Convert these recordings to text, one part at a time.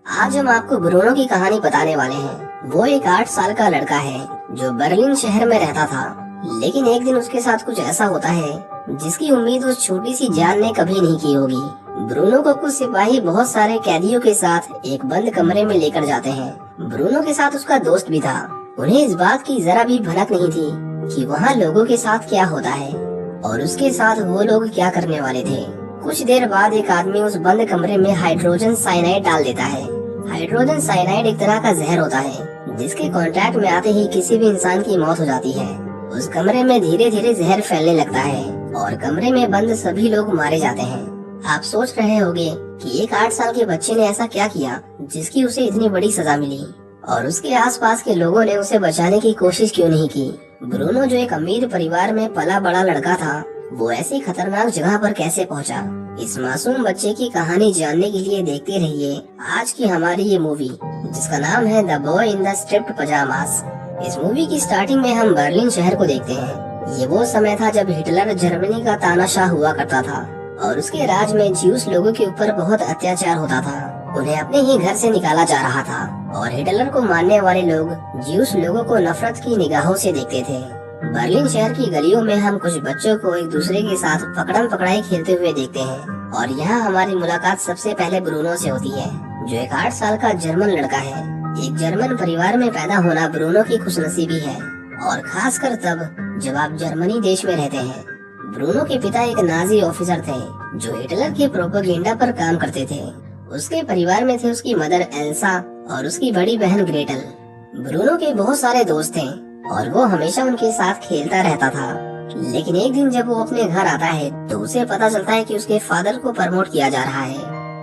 आज हम आपको ब्रूनो की कहानी बताने वाले हैं। वो एक 8 साल का लड़का है जो बर्लिन शहर में रहता था। लेकिन एक दिन उसके साथ कुछ ऐसा होता है जिसकी उम्मीद उस छोटी सी जान ने कभी नहीं की होगी। ब्रूनो को कुछ सिपाही बहुत सारे कैदियों के साथ एक बंद कमरे में लेकर जाते हैं। ब्रूनो के साथ उसका दोस्त भी था। उन्हें इस बात की जरा भी भनक नहीं थी कि वहाँ लोगों के साथ क्या होता है और उसके साथ वो लोग क्या करने वाले थे। कुछ देर बाद एक आदमी उस बंद कमरे में हाइड्रोजन साइनाइड डाल देता है। हाइड्रोजन साइनाइड एक तरह का जहर होता है जिसके कांटेक्ट में आते ही किसी भी इंसान की मौत हो जाती है। उस कमरे में धीरे धीरे जहर फैलने लगता है और कमरे में बंद सभी लोग मारे जाते हैं। आप सोच रहे होंगे कि एक 8 साल के बच्चे ने ऐसा क्या किया जिसकी उसे इतनी बड़ी सजा मिली और उसके आसपास के लोगों ने उसे बचाने की कोशिश क्यों नहीं की। ब्रूनो जो एक अमीर परिवार में पला बड़ा लड़का था, वो ऐसी खतरनाक जगह पर कैसे पहुंचा? इस मासूम बच्चे की कहानी जानने के लिए देखते रहिए आज की हमारी ये मूवी, जिसका नाम है the boy in the striped pyjamas. इस मूवी की स्टार्टिंग में हम बर्लिन शहर को देखते हैं। ये वो समय था जब हिटलर जर्मनी का तानाशाह हुआ करता था और उसके राज में ज्यूस लोगों के ऊपर बहुत अत्याचार होता था। उन्हें अपने ही घर से निकाला जा रहा था और हिटलर को मानने वाले लोग ज्यूस लोगों को नफरत की निगाहों से देखते थे। बर्लिन शहर की गलियों में हम कुछ बच्चों को एक दूसरे के साथ पकड़म पकड़ाई खेलते हुए देखते हैं और यहाँ हमारी मुलाकात सबसे पहले ब्रूनो से होती है, जो एक 8 साल का जर्मन लड़का है। एक जर्मन परिवार में पैदा होना ब्रूनो की खुशनसीबी है और खासकर तब जब आप जर्मनी देश में रहते हैं। ब्रूनो के पिता एक नाजी ऑफिसर थे जो हिटलर के प्रोपेगेंडा पर काम करते थे। उसके परिवार में थे उसकी मदर एल्सा और उसकी बड़ी बहन ग्रेटल। ब्रूनो के बहुत सारे दोस्त थे और वो हमेशा उनके साथ खेलता रहता था। लेकिन एक दिन जब वो अपने घर आता है तो उसे पता चलता है कि उसके फादर को प्रमोट किया जा रहा है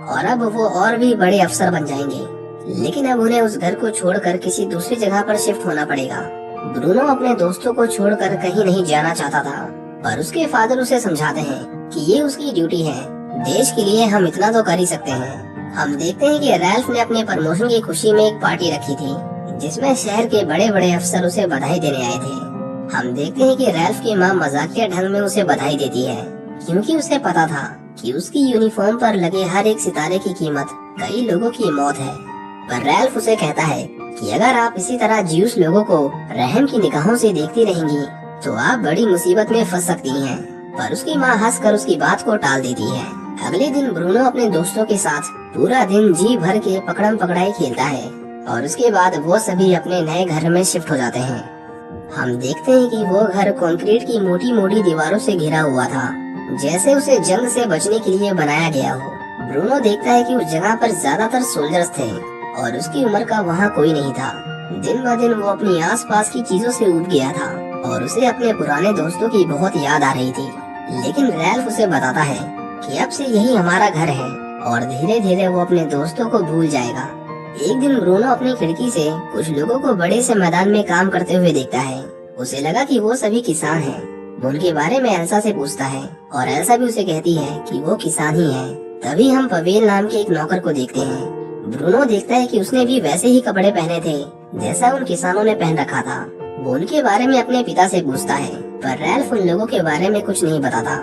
और अब वो और भी बड़े अफसर बन जाएंगे। लेकिन अब उन्हें उस घर को छोड़कर किसी दूसरी जगह पर शिफ्ट होना पड़ेगा। ब्रूनो अपने दोस्तों को छोड़कर कहीं नहीं जाना चाहता था, पर उसके फादर उसे समझाते हैं कि ये उसकी ड्यूटी है, देश के लिए हम इतना तो कर ही सकते हैं। हम देखते हैं कि रैल्फ ने अपने प्रमोशन की खुशी में एक पार्टी रखी थी जिसमें शहर के बड़े बड़े अफसर उसे बधाई देने आए थे। हम देखते हैं कि रैल्फ की मां मजाकिया ढंग में उसे बधाई देती है क्योंकि उसे पता था कि उसकी यूनिफॉर्म पर लगे हर एक सितारे की कीमत कई लोगों की मौत है। पर रैल्फ उसे कहता है कि अगर आप इसी तरह ज्यूस लोगों को रहम की निगाहों से देखती रहेंगी तो आप बड़ी मुसीबत में फंस सकती हैं। पर उसकी माँ हंसकर उसकी बात को टाल देती है। अगले दिन ब्रूनो अपने दोस्तों के साथ पूरा दिन जी भर के पकड़म पकड़ाई खेलता है और उसके बाद वो सभी अपने नए घर में शिफ्ट हो जाते हैं। हम देखते हैं कि वो घर कंक्रीट की मोटी मोटी दीवारों से घिरा हुआ था, जैसे उसे जंग से बचने के लिए बनाया गया हो। ब्रूनो देखता है कि उस जगह पर ज्यादातर सोल्जर्स थे और उसकी उम्र का वहाँ कोई नहीं था। दिन ब दिन वो अपनी आसपास की चीजों से ऊब गया था और उसे अपने पुराने दोस्तों की बहुत याद आ रही थी। लेकिन रैल्फ उसे बताता है कि अब से यही हमारा घर है और धीरे धीरे वो अपने दोस्तों को भूल जाएगा। एक दिन ब्रूनो अपनी खिड़की से कुछ लोगों को बड़े से मैदान में काम करते हुए देखता है। उसे लगा कि वो सभी किसान हैं। वो उनके बारे में एल्सा से पूछता है और एल्सा भी उसे कहती है कि वो किसान ही है। तभी हम पवेल नाम के एक नौकर को देखते हैं। ब्रूनो देखता है कि उसने भी वैसे ही कपड़े पहने थे जैसा उन किसानों ने पहन रखा था। वो उनके बारे में अपने पिता से पूछता है, पर रैल्फ उन लोगों के बारे में कुछ नहीं बताता।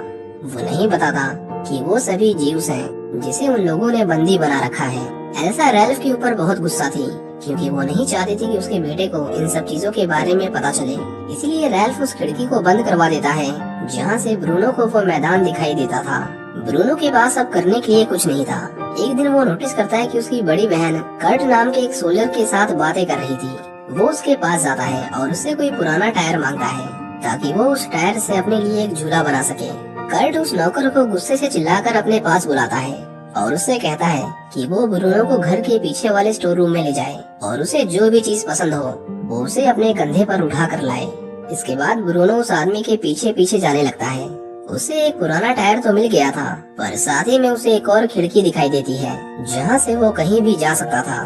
वो नहीं बताता कि वो सभी ज्यूस हैं जिसे उन लोगों ने बंदी बना रखा है। एल्सा रैल्फ के ऊपर बहुत गुस्सा थी क्योंकि वो नहीं चाहती थी कि उसके बेटे को इन सब चीजों के बारे में पता चले। इसलिए रैल्फ उस खिड़की को बंद करवा देता है जहाँ से ब्रूनो को वो मैदान दिखाई देता था। ब्रूनो के पास अब करने के लिए कुछ नहीं था। एक दिन वो नोटिस करता है कि उसकी बड़ी बहन कर्ट नाम के एक सोल्जर के साथ बातें कर रही थी। वो उसके पास जाता है और उससे कोई पुराना टायर मांगता है ताकि वो उस टायर से अपने लिए एक झूला बना सके। कर्ट उस नौकर को गुस्से से चिल्लाकर अपने पास बुलाता है और उससे कहता है कि वो ब्रूनो को घर के पीछे वाले स्टोर रूम में ले जाए और उसे जो भी चीज पसंद हो वो उसे अपने कंधे पर उठा कर लाए। इसके बाद ब्रूनो उस आदमी के पीछे पीछे जाने लगता है। उसे एक पुराना टायर तो मिल गया था, पर साथ ही में उसे एक और खिड़की दिखाई देती है जहाँ से वो कहीं भी जा सकता था।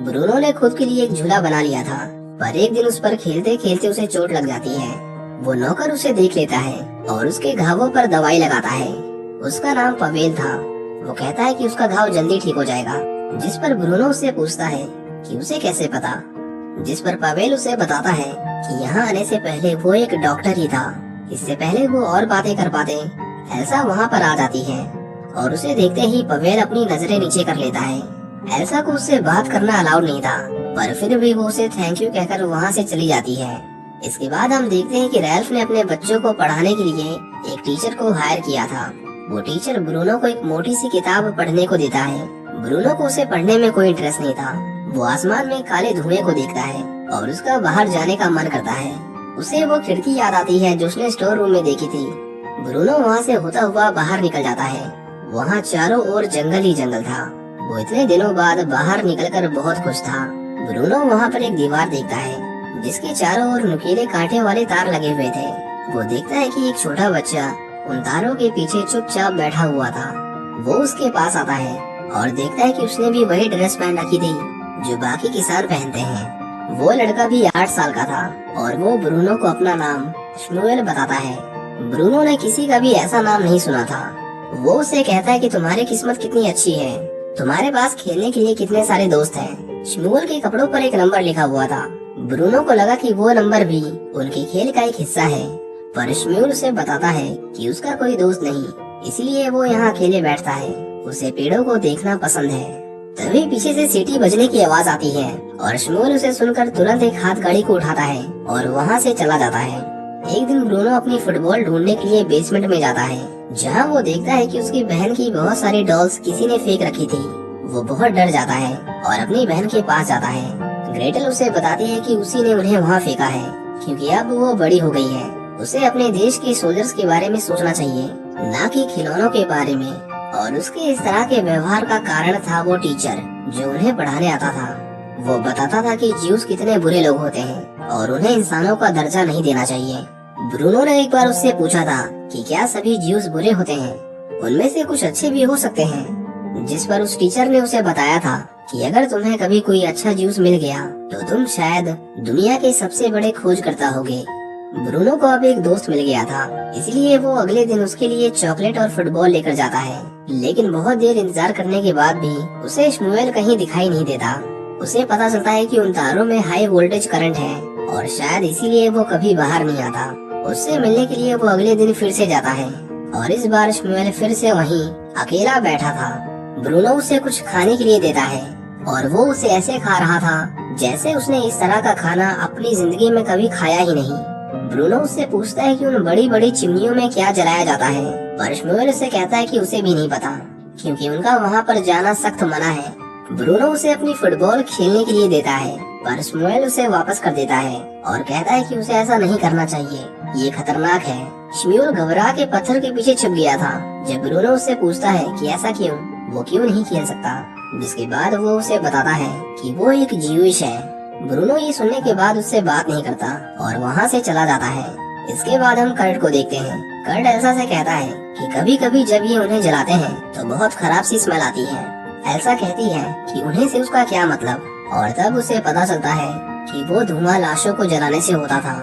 ब्रूनो ने खुद के लिए एक झूला बना लिया था, पर एक दिन उस पर खेलते खेलते उसे चोट लग जाती है। वो नौकर उसे देख लेता है और उसके घावों पर दवाई लगाता है। उसका नाम पवेल था। वो कहता है कि उसका घाव जल्दी ठीक हो जाएगा, जिस पर ब्रूनो उससे पूछता है कि उसे कैसे पता। जिस पर पवेल उसे बताता है कि यहाँ आने से पहले वो एक डॉक्टर ही था। इससे पहले वो और बातें कर पाते एल्सा वहाँ पर आ जाती है और उसे देखते ही पवेल अपनी नजरें नीचे कर लेता है एल्सा को उससे बात करना अलाउड नहीं था, पर फिर भी वो उसे थैंक यू कहकर वहाँ से चली जाती है। इसके बाद हम देखते हैं कि रैल्फ ने अपने बच्चों को पढ़ाने के लिए एक टीचर को हायर किया था। वो टीचर ब्रूनो को एक मोटी सी किताब पढ़ने को देता है। ब्रूनो को उसे पढ़ने में कोई इंटरेस्ट नहीं था। वो आसमान में काले धुएं को देखता है और उसका बाहर जाने का मन करता है। उसे वो खिड़की याद आती है जो उसने स्टोर रूम में देखी थी। ब्रूनो वहाँ से होता हुआ बाहर निकल जाता है। वहाँ चारों ओर जंगल ही जंगल था। वो इतने दिनों बाद बाहर निकलकर बहुत खुश था। ब्रूनो वहाँ पर एक दीवार देखता है जिसके चारों ओर नुकीले कांटे वाले तार लगे हुए थे। वो देखता है कि एक छोटा बच्चा उन तारों के पीछे चुपचाप बैठा हुआ था। वो उसके पास आता है और देखता है कि उसने भी वही ड्रेस पहन रखी थी जो बाकी किसान पहनते हैं। वो लड़का भी 8 साल का था और वो ब्रूनो को अपना नाम शम्यूएल बताता है। ब्रूनो ने किसी का भी ऐसा नाम नहीं सुना था। वो उसे कहता है कि तुम्हारी किस्मत कितनी अच्छी है, तुम्हारे पास खेलने के लिए कितने सारे दोस्त हैं। शम्यूएल के कपड़ों पर एक नंबर लिखा हुआ था। ब्रूनो को लगा कि वो नंबर भी उनके खेल का एक हिस्सा है, पर शम्यूएल उसे बताता है कि उसका कोई दोस्त नहीं, इसलिए वो यहाँ अकेले बैठता है। उसे पेड़ों को देखना पसंद है। तभी पीछे से सीटी बजने की आवाज आती है और शम्यूएल उसे सुनकर तुरंत एक हाथ गाड़ी को उठाता है और वहाँ से चला जाता है। एक दिन ब्रूनो अपनी फुटबॉल ढूंढने के लिए बेसमेंट में जाता है, जहाँ वो देखता है कि उसकी बहन की बहुत सारी डॉल्स किसी ने फेंक रखी थी। वो बहुत डर जाता है और अपनी बहन के पास जाता है। ग्रेटल उसे बताती है कि उसी ने उन्हें वहाँ फेंका है, क्योंकि अब वो बड़ी हो गई है। उसे अपने देश के सोल्जर्स के बारे में सोचना चाहिए, न कि खिलौनों के बारे में। और उसके इस तरह के व्यवहार का कारण था वो टीचर जो उन्हें पढ़ाने आता था। वो बताता था कि ज्यूस कितने बुरे लोग होते हैं और उन्हें इंसानों का दर्जा नहीं देना चाहिए। ब्रूनो ने एक बार उससे पूछा था कि क्या सभी ज्यूस बुरे होते हैं, उनमें से कुछ अच्छे भी हो सकते हैं, जिस पर उस टीचर ने उसे बताया था कि अगर तुम्हें कभी कोई अच्छा जूस मिल गया तो तुम शायद दुनिया के सबसे बड़े खोजकर्ता होगे। ब्रूनो को अब एक दोस्त मिल गया था, इसलिए वो अगले दिन उसके लिए चॉकलेट और फुटबॉल लेकर जाता है। लेकिन बहुत देर इंतजार करने के बाद भी उसे शम्यूएल कहीं दिखाई नहीं देता। उसे पता चलता है कि उन तारों में हाई वोल्टेज करंट है और शायद इसीलिए वो कभी बाहर नहीं आता। उससे मिलने के लिए वो अगले दिन फिर से जाता है और इस बार शम्यूएल फिर से वहीं अकेला बैठा था। ब्रूनो उसे कुछ खाने के लिए देता है और वो उसे ऐसे खा रहा था जैसे उसने इस तरह का खाना अपनी जिंदगी में कभी खाया ही नहीं। ब्रूनो उससे पूछता है कि उन बड़ी बड़ी चिमनियों में क्या जलाया जाता है, पर शम्यूएल उसे कहता है कि उसे भी नहीं पता, क्योंकि उनका वहाँ पर जाना सख्त मना है। ब्रूनो उसे अपनी फुटबॉल खेलने के लिए देता है, पर शम्यूएल उसे वापस कर देता है और कहता है कि उसे ऐसा नहीं करना चाहिए, ये खतरनाक है। शम्यूएल घबरा के पत्थर के पीछे छुप गया था। जब ब्रूनो उससे पूछता है कि ऐसा क्यों, वो क्यों नहीं खेल सकता, जिसके बाद वो उसे बताता है कि वो एक ज्यूइश है। ब्रूनो ये सुनने के बाद उससे बात नहीं करता और वहाँ से चला जाता है। इसके बाद हम कर्ट को देखते हैं। कर्ट एल्सा से कहता है कि कभी कभी जब ये उन्हें जलाते हैं तो बहुत खराब सी स्मेल आती है। एल्सा कहती है कि उन्हें से उसका क्या मतलब, और तब उसे पता चलता है कि वो धुआं लाशों को जलाने से होता था,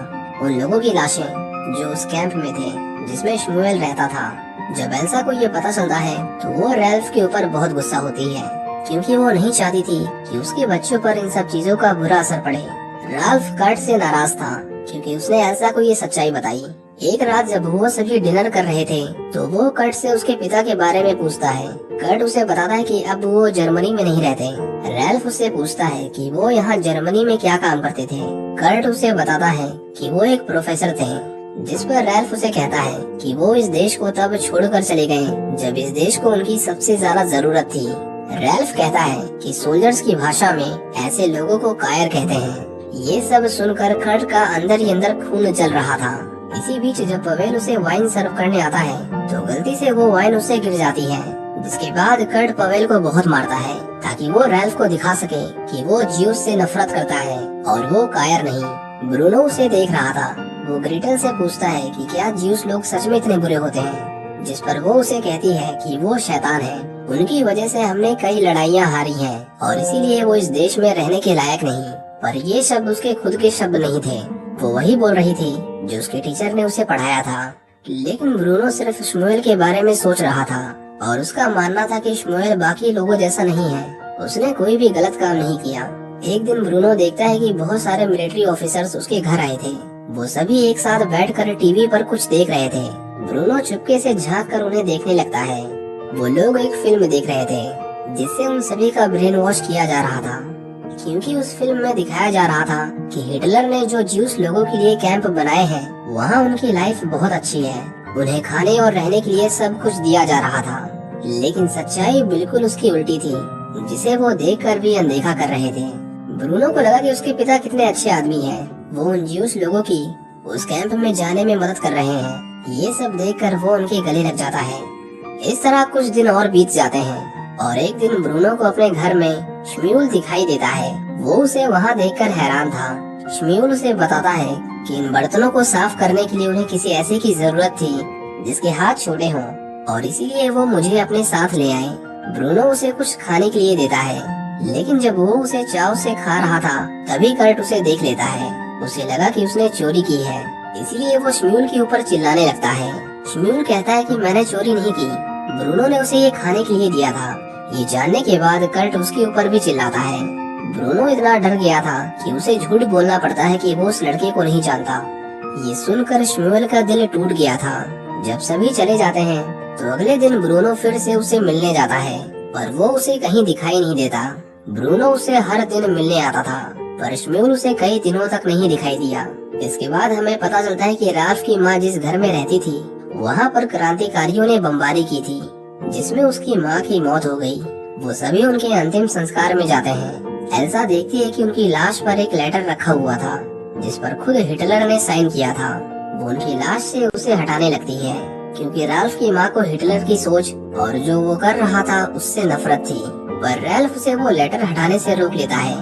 उन लोगों की लाशें जो उस कैंप में थे जिसमें शम्यूएल रहता था। जब एल्सा को ये पता चलता है तो वो रैल्फ के ऊपर बहुत गुस्सा होती है, क्योंकि वो नहीं चाहती थी कि उसके बच्चों पर इन सब चीजों का बुरा असर पड़े। राल्फ कर्ट से नाराज था क्योंकि उसने एल्सा को ये सच्चाई बताई। एक रात जब वो सभी डिनर कर रहे थे तो वो कर्ट से उसके पिता के बारे में पूछता है। कर्ट उसे बताता है कि अब वो जर्मनी में नहीं रहते। रैल्फ उससे पूछता है कि वो यहाँ जर्मनी में क्या काम करते थे। कर्ट उसे बताता है कि वो एक प्रोफेसर थे, जिस पर रैल्फ उसे कहता है कि वो इस देश को तब छोड़कर चले गए जब इस देश को उनकी सबसे ज्यादा जरूरत थी। रैल्फ कहता है कि सोल्जर्स की भाषा में ऐसे लोगों को कायर कहते हैं। ये सब सुनकर कर्ट का अंदर ही अंदर खून जल रहा था। इसी बीच जब पवेल उसे वाइन सर्व करने आता है तो गलती से वो वाइन उससे गिर जाती है, जिसके बाद कर्ट पवेल को बहुत मारता है ताकि वो रैल्फ को दिखा सके कि वो ज्यूस से नफरत करता है और वो कायर नहीं। ब्रूनो उसे देख रहा था। वो ग्रेटल से पूछता है कि क्या ज्यूस लोग सच में इतने बुरे होते हैं, जिस पर वो उसे कहती है कि वो शैतान है, उनकी वजह से हमने कई लड़ाइयाँ हारी हैं और इसीलिए वो इस देश में रहने के लायक नहीं। पर ये शब्द उसके खुद के शब्द नहीं थे, वो वही बोल रही थी जो उसके टीचर ने उसे पढ़ाया था। लेकिन ब्रूनो सिर्फ शम्यूएल के बारे में सोच रहा था और उसका मानना था कि शम्यूएल बाकी लोगों जैसा नहीं है, उसने कोई भी गलत काम नहीं किया। एक दिन ब्रूनो देखता है कि बहुत सारे मिलिट्री ऑफिसर्स उसके घर आए थे। वो सभी एक साथ बैठकर टीवी पर कुछ देख रहे थे। ब्रूनो चुपके से झांक कर उन्हें देखने लगता है। वो लोग एक फिल्म देख रहे थे। जिससे उन सभी का ब्रेन वॉश किया जा रहा था, क्योंकि उस फिल्म में दिखाया जा रहा था कि हिटलर ने जो ज्यूस लोगों के लिए कैंप बनाए हैं, वहाँ उनकी लाइफ बहुत अच्छी है, उन्हें खाने और रहने के लिए सब कुछ दिया जा रहा था। लेकिन सच्चाई बिल्कुल उसकी उल्टी थी, जिसे वो देखकर भी अनदेखा कर रहे थे। ब्रूनो को लगा कि उसके पिता कितने अच्छे आदमी हैं, वो उन ज्यूस लोगों की उस कैंप में जाने में मदद कर रहे हैं। ये सब देखकर वो उनके गले लग जाता है। इस तरह कुछ दिन और बीत जाते हैं और एक दिन ब्रूनो को अपने घर में श्म्यूल दिखाई देता है। वो उसे वहाँ देखकर हैरान था। श्म्यूल उसे बताता है कि इन बर्तनों को साफ करने के लिए उन्हें किसी ऐसे की जरूरत थी जिसके हाथ छोटे हों, और इसीलिए वो मुझे अपने साथ ले आए। ब्रूनो उसे कुछ खाने के लिए देता है, लेकिन जब वो उसे चाव से खा रहा था तभी कर्ट उसे देख लेता है। उसे लगा कि उसने चोरी की है, इसीलिए वो श्म्यूल के ऊपर चिल्लाने लगता है। श्म्यूल कहता है कि मैंने चोरी नहीं की, ब्रूनो ने उसे ये खाने के लिए दिया था। ये जानने के बाद कर्ट उसके ऊपर भी चिल्लाता है। ब्रूनो इतना डर गया था कि उसे झूठ बोलना पड़ता है कि वो उस लड़के को नहीं जानता। ये सुनकर श्म्यूल का दिल टूट गया था। जब सभी चले जाते हैं तो अगले दिन ब्रूनो फिर से उसे मिलने जाता है, पर वो उसे कहीं दिखाई नहीं देता। ब्रूनो उसे हर दिन मिलने आता था, पर श्म्यूल उसे कई दिनों तक नहीं दिखाई दिया। इसके बाद हमें पता चलता है कि राल्फ की माँ जिस घर में रहती थी, वहाँ पर क्रांतिकारियों ने बमबारी की थी, जिसमें उसकी माँ की मौत हो गई। वो सभी उनके अंतिम संस्कार में जाते हैं। एल्सा देखती है कि उनकी लाश पर एक लेटर रखा हुआ था, जिस पर खुद हिटलर ने साइन किया था। वो उनकी लाश से उसे हटाने लगती है, क्योंकि राल्फ की माँ को हिटलर की सोच और जो वो कर रहा था उससे नफरत थी। पर रैल्फ उसे वो लेटर हटाने से रोक लेता है।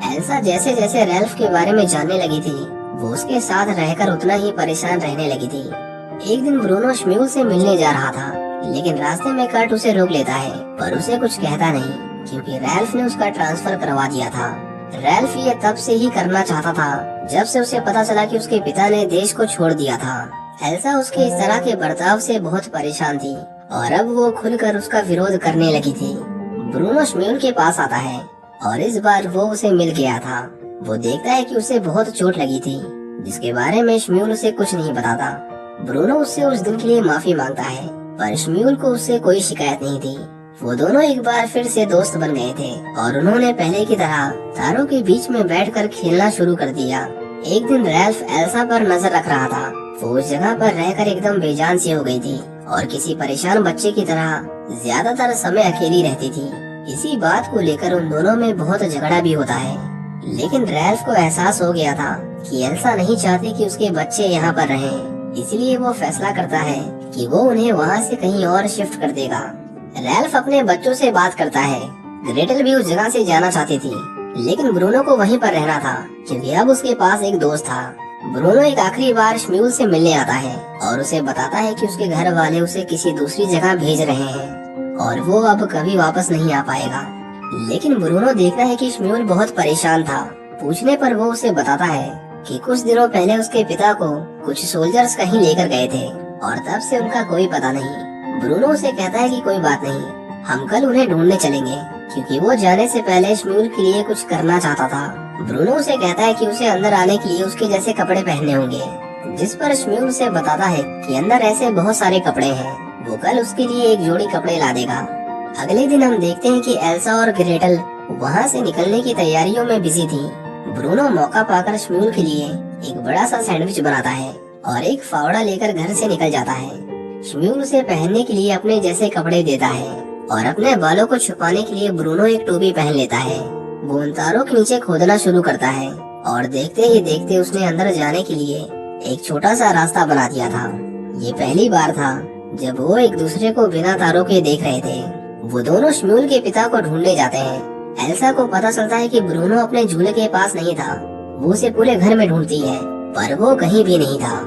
एल्सा जैसे जैसे रैल्फ के बारे में जानने लगी थी, वो उसके साथ रहकर उतना ही परेशान रहने लगी थी। एक दिन ब्रूनो श्म्यूल से मिलने जा रहा था, लेकिन रास्ते में कर्ट उसे रोक लेता है, पर उसे कुछ कहता नहीं, क्योंकि रैल्फ ने उसका ट्रांसफर करवा दिया था। रैल्फ ये तब से ही करना चाहता था जब से उसे पता चला कि उसके पिता ने देश को छोड़ दिया था। एल्सा उसके इस तरह के बर्ताव से बहुत परेशान थी और अब वो खुलकर उसका विरोध करने लगी थी। ब्रूनो श्म्यूल के पास आता है और इस बार वो उसे मिल गया था। वो देखता है कि उसे बहुत चोट लगी थी, जिसके बारे में श्म्यूल उसे कुछ नहीं बताता। ब्रूनो उससे उस दिन के लिए माफी मांगता है, पर श्म्यूल को उससे कोई शिकायत नहीं थी। वो दोनों एक बार फिर से दोस्त बन गए थे और उन्होंने पहले की तरह तारों के बीच में बैठकर खेलना शुरू कर दिया। एक दिन रैल्फ एल्सा पर नजर रख रहा था। वो उस जगह पर रहकर एकदम बेजान सी हो गई थी और किसी परेशान बच्चे की तरह ज्यादातर समय अकेली रहती थी। इसी बात को लेकर उन दोनों में बहुत झगड़ा भी होता है, लेकिन रैल्फ को एहसास हो गया था कि एल्सा नहीं चाहती कि उसके बच्चे यहाँ पर रहें, इसलिए वो फैसला करता है कि वो उन्हें वहाँ से कहीं और शिफ्ट कर देगा। रैल्फ अपने बच्चों से बात करता है। ग्रेटल भी उस जगह से जाना चाहती थी, लेकिन ब्रूनो को वहीं पर रहना था, क्योंकि अब उसके पास एक दोस्त था। ब्रूनो एक आखिरी बार श्म्यूल से मिलने आता है और उसे बताता है कि उसके घर वाले उसे किसी दूसरी जगह भेज रहे हैं और वो अब कभी वापस नहीं आ पाएगा। लेकिन ब्रूनो देखता है कि श्म्यूल बहुत परेशान था। पूछने पर वो उसे बताता है कि कुछ दिनों पहले उसके पिता को कुछ सोल्जर्स कहीं लेकर गए थे और तब से उनका कोई पता नहीं। ब्रूनो उसे कहता है कि कोई बात नहीं, हम कल उन्हें ढूंढने चलेंगे, क्योंकि वो जाने से पहले श्म्यूल के लिए कुछ करना चाहता था। ब्रूनो उसे कहता है कि उसे अंदर आने के लिए उसके जैसे कपड़े पहनने होंगे, जिस पर श्म्यूल उसे बताता है कि अंदर ऐसे बहुत सारे कपड़े हैं, वो कल उसके लिए एक जोड़ी कपड़े ला देगा। अगले दिन हम देखते हैं कि एल्सा और ग्रेटल वहाँ से निकलने की तैयारियों में बिजी थी। ब्रूनो मौका पाकर श्म्यूल के लिए एक बड़ा सा सैंडविच बनाता है और एक फावड़ा लेकर घर से निकल जाता है। श्म्यूल उसे पहनने के लिए अपने जैसे कपड़े देता है और अपने बालों को छुपाने के लिए ब्रूनो एक टोपी पहन लेता है। वो उन तारों के नीचे खोदना शुरू करता है और देखते ही देखते उसने अंदर जाने के लिए एक छोटा सा रास्ता बना दिया था। ये पहली बार था जब वो एक दूसरे को बिना तारों के देख रहे थे। वो दोनों श्म्यूल के पिता को ढूंढने जाते हैं। एल्सा को पता चलता है कि ब्रूनो अपने झूले के पास नहीं था। वो उसे पूरे घर में ढूंढती है, पर वो कहीं भी नहीं था।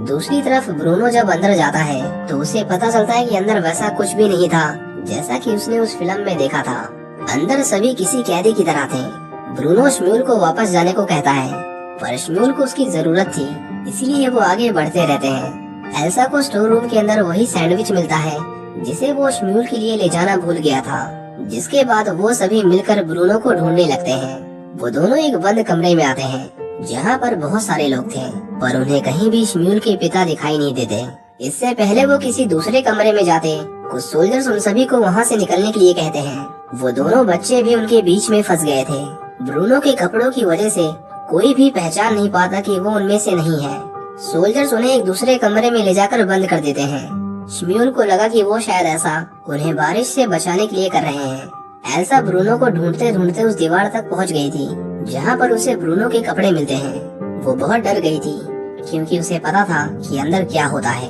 दूसरी तरफ ब्रूनो जब अंदर जाता है तो उसे पता चलता है कि अंदर वैसा कुछ भी नहीं था जैसा कि उसने उस फिल्म में देखा था। अंदर सभी किसी कैदी की तरह थे। ब्रूनो श्म्यूल को वापस जाने को कहता है, पर श्म्यूल को उसकी जरूरत थी, इसीलिए वो आगे बढ़ते रहते हैं। एल्सा को स्टोर रूम के अंदर वही सैंडविच मिलता है जिसे वो श्म्यूल के लिए ले जाना भूल गया था। जिसके बाद वो सभी मिलकर ब्रूनो को ढूंढने लगते हैं। वो दोनों एक बंद कमरे में आते हैं जहाँ पर बहुत सारे लोग थे, पर उन्हें कहीं भी श्म्यूल के पिता दिखाई नहीं देते। इससे पहले वो किसी दूसरे कमरे में जाते, कुछ सोल्जर्स उन सभी को वहाँ से निकलने के लिए कहते हैं वो दोनों बच्चे भी उनके बीच में फंस गए थे। ब्रूनो के कपड़ों की वजह से कोई भी पहचान नहीं पाता कि वो उनमें से नहीं है। सोल्जर्स उन्हें एक दूसरे कमरे में ले जाकर बंद कर देते हैं। श्म्यूल को लगा कि वो शायद ऐसा उन्हें बारिश से बचाने के लिए कर रहे हैं। एल्सा ब्रूनो को ढूंढते ढूंढते उस दीवार तक पहुंच गई थी जहां पर उसे ब्रूनो के कपड़े मिलते हैं। वो बहुत डर गई थी क्योंकि उसे पता था कि अंदर क्या होता है।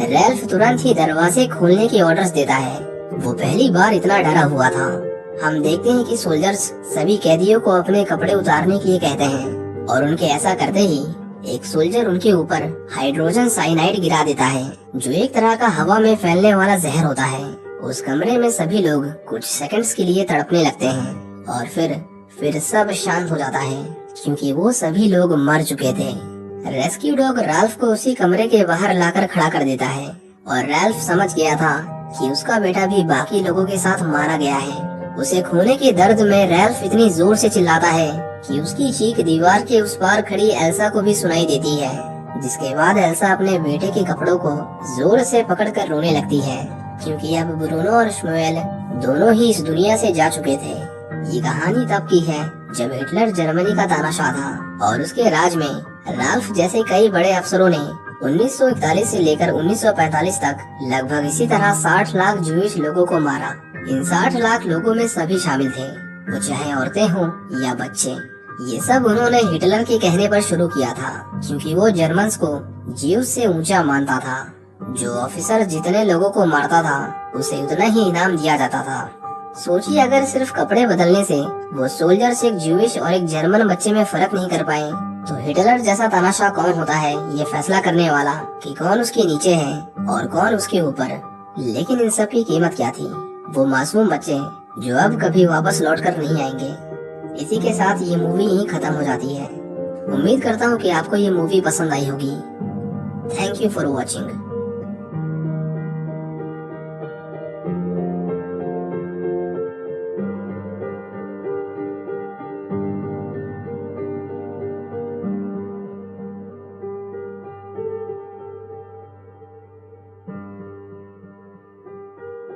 रैल्फ तुरंत ही दरवाजे खोलने के ऑर्डर्स देता है। वो पहली बार इतना डरा हुआ था। हम देखते हैं कि सोल्जर्स सभी कैदियों को अपने कपड़े उतारने के लिए कहते हैं और उनके ऐसा करते ही एक सोल्जर उनके ऊपर हाइड्रोजन साइनाइड गिरा देता है, जो एक तरह का हवा में फैलने वाला जहर होता है। उस कमरे में सभी लोग कुछ सेकंड्स के लिए तड़पने लगते हैं और फिर सब शांत हो जाता है क्योंकि वो सभी लोग मर चुके थे। रेस्क्यू डॉग राल्फ को उसी कमरे के बाहर लाकर खड़ा कर देता है और राल्फ समझ गया था कि उसका बेटा भी बाकी लोगों के साथ मारा गया है। उसे खोने के दर्द में राल्फ इतनी जोर से चिल्लाता है कि उसकी चीख दीवार के उस पार खड़ी एल्सा को भी सुनाई देती है, जिसके बाद एल्सा अपने बेटे के कपड़ों को जोर से पकड़कर रोने लगती है क्योंकि अब ब्रूनो और श्म्यूएल दोनों ही इस दुनिया से जा चुके थे। ये कहानी तब की है जब हिटलर जर्मनी का तानाशाह था और उसके राज में राल्फ जैसे कई बड़े अफसरों ने 1941 से लेकर 1945 तक लगभग इसी तरह 60 लाख जूइश लोगों को मारा। इन 60 लाख लोगों में सभी शामिल थे, वो चाहे औरतें हों या बच्चे। ये सब उन्होंने हिटलर के कहने पर शुरू किया था क्योंकि वो जर्मन्स को ज्यूस से ऊंचा मानता था। जो ऑफिसर जितने लोगों को मारता था उसे उतना ही इनाम दिया जाता था। सोचिए अगर सिर्फ कपड़े बदलने से वो सोल्जर्स एक ज्यूइश और एक जर्मन बच्चे में फर्क नहीं कर पाए तो हिटलर जैसा तानाशाह कौन होता है ये फैसला करने वाला कि कौन उसके नीचे है और कौन उसके ऊपर। लेकिन इन सब की कीमत क्या थी? वो मासूम बच्चे जो अब कभी वापस लौट कर नहीं आएंगे। इसी के साथ ये मूवी यहीं खत्म हो जाती है। उम्मीद करता हूँ कि आपको ये मूवी पसंद आई होगी। Thank you for watching.